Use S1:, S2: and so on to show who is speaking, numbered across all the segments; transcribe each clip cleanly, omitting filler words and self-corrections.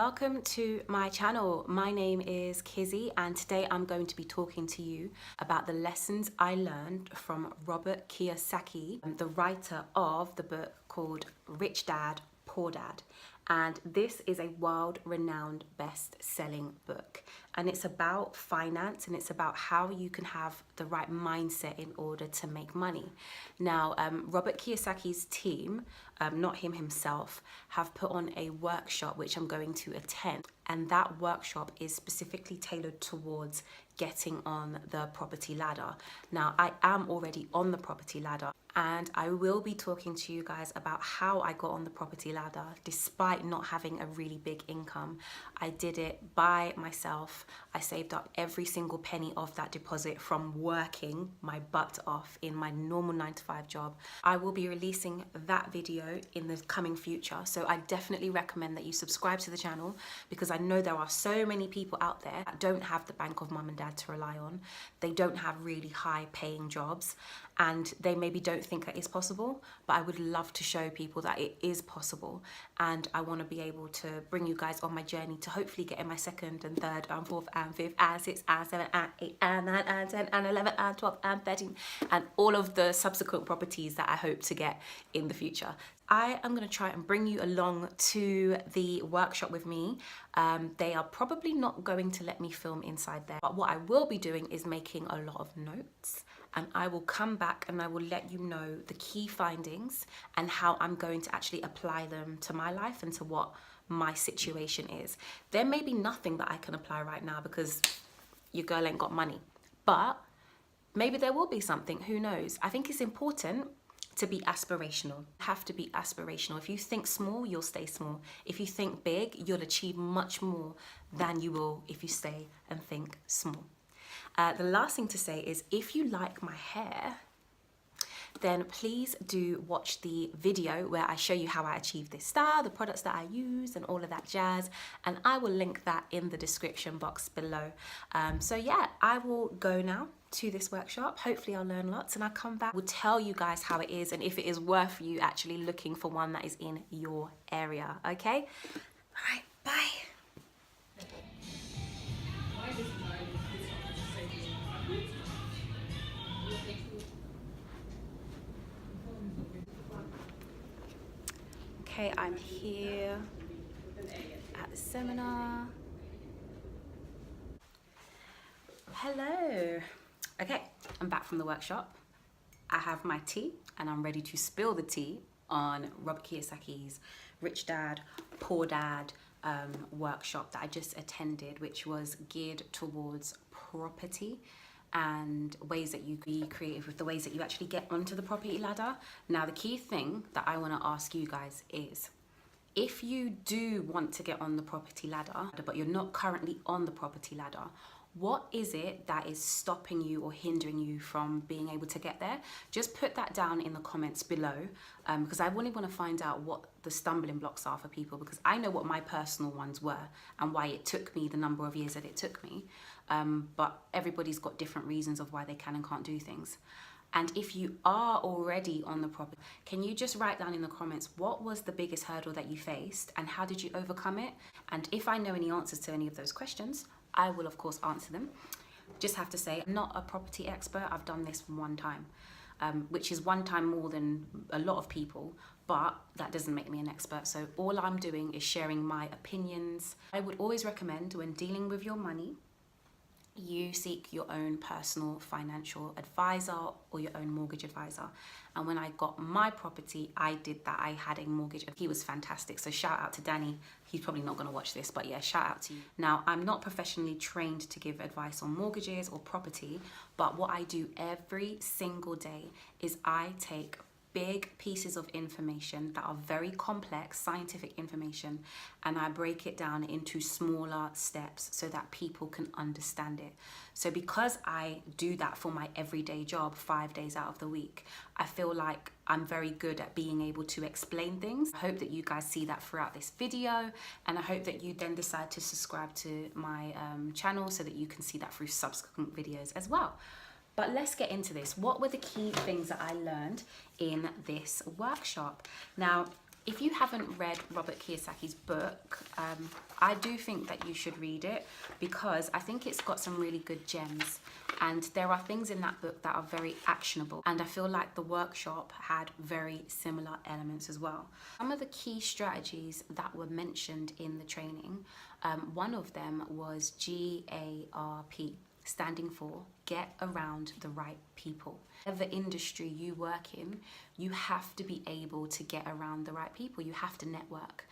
S1: Welcome to my channel. My name is Kizzy and today I'm going to be talking to you about the lessons I learned from Robert Kiyosaki, the writer of the book called Rich Dad, Poor Dad. And this is a world-renowned best-selling book. And it's about finance and it's about how you can have the right mindset in order to make money. Now, Robert Kiyosaki's team, not him himself, have put on a workshop which I'm going to attend. And that workshop is specifically tailored towards getting on the property ladder. Now, I am already on the property ladder and I will be talking to you guys about how I got on the property ladder despite not having a really big income. I did it by myself. I saved up every single penny of that deposit from working my butt off in my normal 9-to-5 job. I will be releasing that video in the coming future, so I definitely recommend that you subscribe to the channel because I know there are so many people out there that don't have the bank of mum and dad to rely on. They don't have really high paying jobs and they maybe don't think that it's possible, but I would love to show people that it is possible. And I want to be able to bring you guys on my journey to hopefully get in my 2nd and 3rd and 4th and 5th and 6th and 7th and 8 and 9 and 10 and 11 and 12 and 13 and all of the subsequent properties that I hope to get in the future. I am going to try and bring you along to the workshop with me. They are probably not going to let me film inside there, but what I will be doing is making a lot of notes, and I will come back and I will let you know the key findings and how I'm going to actually apply them to my life and to what my situation is. There may be nothing that I can apply right now because your girl ain't got money, but maybe there will be something, who knows? I think it's important to be aspirational. Have to be aspirational. If you think small, you'll stay small. If you think big, you'll achieve much more than you will if you stay and think small. The last thing to say is if you like my hair, then please do watch the video where I show you how I achieve this style, the products that I use and all of that jazz, and I will link that in the description box below. So yeah, I will go now to this workshop. Hopefully I'll learn lots and I'll come back, will tell you guys how it is and if it is worth you actually looking for one that is in your area, okay? All right, bye. Okay, I'm here at the seminar. Hello. Okay, I'm back from the workshop. I have my tea and I'm ready to spill the tea on Robert Kiyosaki's Rich Dad, Poor Dad workshop that I just attended, which was geared towards property and ways that you can be creative with the ways that you actually get onto the property ladder. Now, the key thing that I want to ask you guys is, if you do want to get on the property ladder, but you're not currently on the property ladder, what is it that is stopping you or hindering you from being able to get there? Just put that down in the comments below, because I really want to find out what the stumbling blocks are for people, because I know what my personal ones were and why it took me the number of years that it took me. But everybody's got different reasons of why they can and can't do things. And if you are already on the property, can you just write down in the comments what was the biggest hurdle that you faced and how did you overcome it? And if I know any answers to any of those questions, I will of course answer them. Just have to say, I'm not a property expert. I've done this one time, which is one time more than a lot of people, but that doesn't make me an expert. So all I'm doing is sharing my opinions. I would always recommend, when dealing with your money, you seek your own personal financial advisor or your own mortgage advisor. And when I got my property, I did that. I had a mortgage. He was fantastic. So shout out to Danny. He's probably not going to watch this, but yeah, shout out to you. Now, I'm not professionally trained to give advice on mortgages or property, but what I do every single day is I take big pieces of information that are very complex, scientific information, and I break it down into smaller steps so that people can understand it. So because I do that for my everyday job 5 days out of the week, I feel like I'm very good at being able to explain things. I hope that you guys see that throughout this video, and I hope that you then decide to subscribe to my channel so that you can see that through subsequent videos as well. But let's get into this. What were the key things that I learned in this workshop? Now, If you haven't read Robert Kiyosaki's book, I do think that you should read it because I think it's got some really good gems, and there are things in that book that are very actionable, and I feel like the workshop had very similar elements as well. Some of the key strategies that were mentioned in the training, one of them was GARP, standing for get around the right people. Whatever industry you work in, you have to be able to get around the right people. You have to network.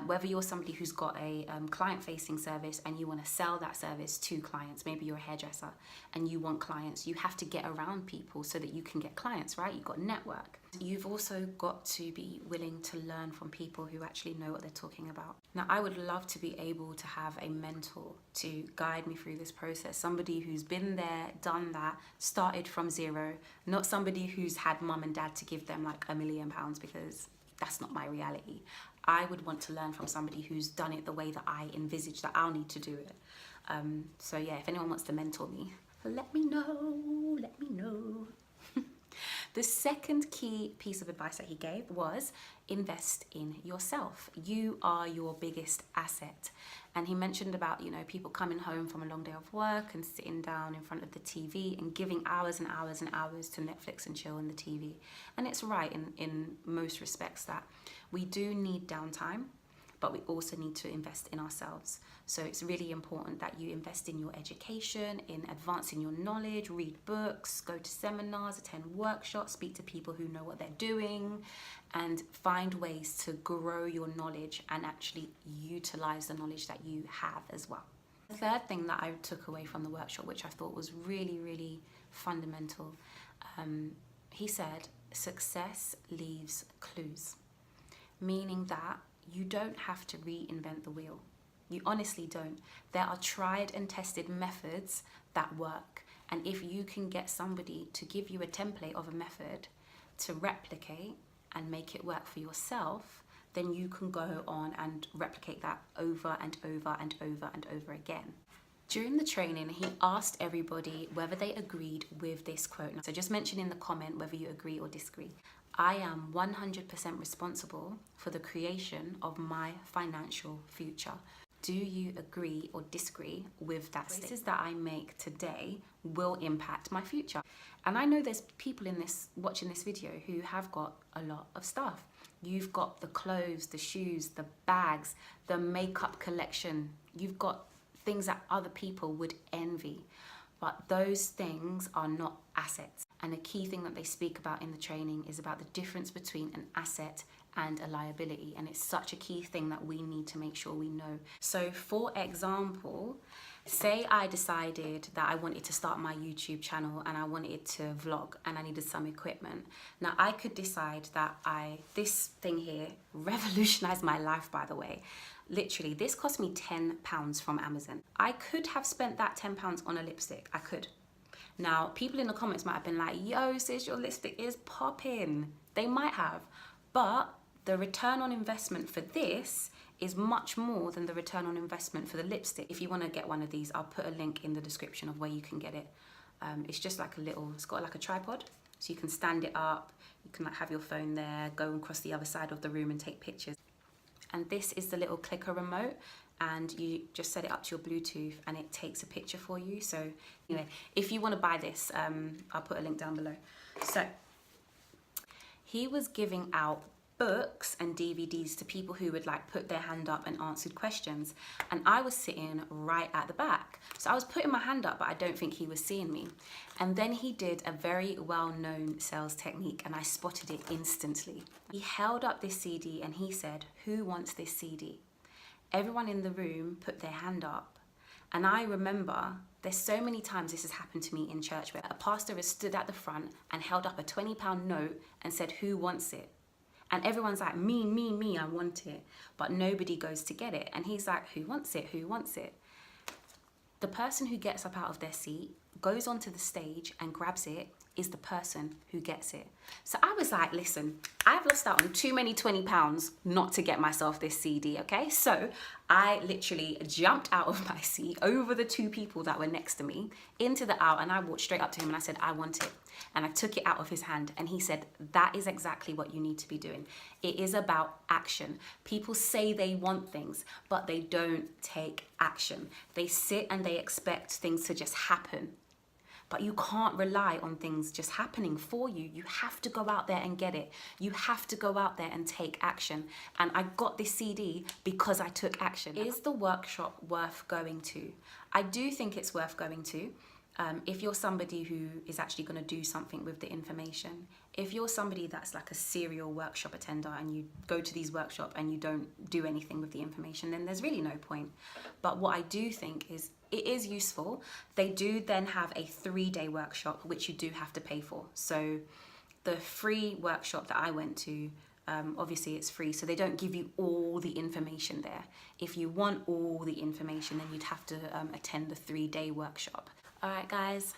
S1: Whether you're somebody who's got a client-facing service and you want to sell that service to clients, maybe you're a hairdresser and you want clients, you have to get around people so that you can get clients, right? You've got to network. You've also got to be willing to learn from people who actually know what they're talking about. Now, I would love to be able to have a mentor to guide me through this process, somebody who's been there, done that, started from zero, not somebody who's had mum and dad to give them like £1 million, because that's not my reality. I would want to learn from somebody who's done it the way that I envisage that I'll need to do it. So yeah, if anyone wants to mentor me, let me know, let me know. The second key piece of advice that he gave was invest in yourself. You are your biggest asset. And he mentioned about, you know, people coming home from a long day of work and sitting down in front of the TV and giving hours and hours and hours to Netflix and chill on the TV. And it's right in most respects that we do need downtime, but we also need to invest in ourselves. So it's really important that you invest in your education, in advancing your knowledge, read books, go to seminars, attend workshops, speak to people who know what they're doing, and find ways to grow your knowledge and actually utilize the knowledge that you have as well. The third thing that I took away from the workshop, which I thought was really, really fundamental, he said, success leaves clues, meaning that you don't have to reinvent the wheel. You honestly don't. There are tried and tested methods that work. And if you can get somebody to give you a template of a method to replicate and make it work for yourself, then you can go on and replicate that over and over and over and over again. During the training, he asked everybody whether they agreed with this quote. So just mention in the comment whether you agree or disagree. I am 100% responsible for the creation of my financial future. Do you agree or disagree with that statement? Choices that I make today will impact my future. And I know there's people in this watching this video who have got a lot of stuff. You've got the clothes, the shoes, the bags, the makeup collection. You've got things that other people would envy. But those things are not assets. And a key thing that they speak about in the training is about the difference between an asset and a liability. And it's such a key thing that we need to make sure we know. So for example, say I decided that I wanted to start my YouTube channel and I wanted to vlog and I needed some equipment. Now I could decide that this thing here revolutionized my life, by the way. Literally, this cost me £10 from Amazon. I could have spent that £10 on a lipstick. I could. Now, people in the comments might have been like, yo, sis, your lipstick is popping. They might have, but the return on investment for this is much more than the return on investment for the lipstick. If you want to get one of these, I'll put a link in the description of where you can get it. It's just like it's got like a tripod, so you can stand it up, you can like have your phone there, go across the other side of the room and take pictures. And this is the little clicker remote, and you just set it up to your Bluetooth and it takes a picture for you. So anyway, if you want to buy this, I'll put a link down below. So he was giving out books and DVDs to people who would like put their hand up and answered questions, and I was sitting right at the back, so I was putting my hand up, but I don't think he was seeing me. And then he did a very well-known sales technique and I spotted it instantly. He held up this CD and he said, who wants this CD? Everyone in the room put their hand up, and I remember there's so many times this has happened to me in church where a pastor has stood at the front and held up a £20 note and said, who wants it? And everyone's like, me, I want it. But nobody goes to get it. And he's like, who wants it? Who wants it? The person who gets up out of their seat goes onto the stage and grabs it, is the person who gets it. So I was like, listen, I've lost out on too many £20 not to get myself this CD, okay? So I literally jumped out of my seat over the two people that were next to me into the aisle, and I walked straight up to him and I said, I want it. And I took it out of his hand and he said, that is exactly what you need to be doing. It is about action. People say they want things, but they don't take action. They sit and they expect things to just happen. But you can't rely on things just happening for you. You have to go out there and get it. You have to go out there and take action. And I got this CD because I took action. Is the workshop worth going to? I do think it's worth going to. If you're somebody who is actually going to do something with the information, if you're somebody that's like a serial workshop attender and you go to these workshops and you don't do anything with the information, then there's really no point. But what I do think is it is useful. They do then have a 3-day workshop, which you do have to pay for. So the free workshop that I went to, obviously it's free, so they don't give you all the information there. If you want all the information, then you'd have to attend the 3-day workshop. All right, guys,